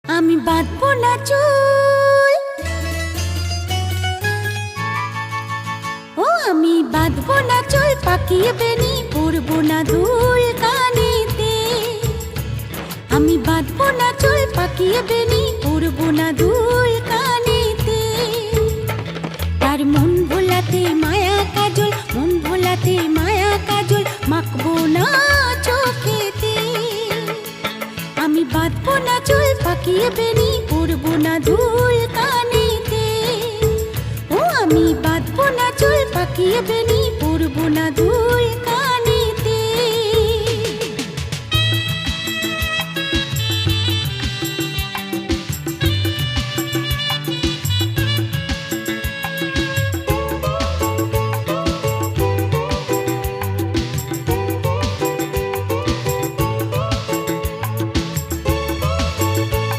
আমি বাঁধবো না চুল, ও আমি বাঁধবো না চুল, পাকিয়ে বেনি পরবো না দুল কানেতে। আমি বাঁধবো না চুল, পাকিয়ে বেনি পরবো না দুল কানেতে। তার মন ভোলাতে মায়া কাজল, মন ভোলাতে মায়া কাজল মাখবো না চোখেতে। আমি বাঁধবো না চুল, পাকিয়ে বেনি পরবো না দুল কানেতে। ও আমি বাঁধবো না চুল, পাকিয়ে বেনি পরবো না দুল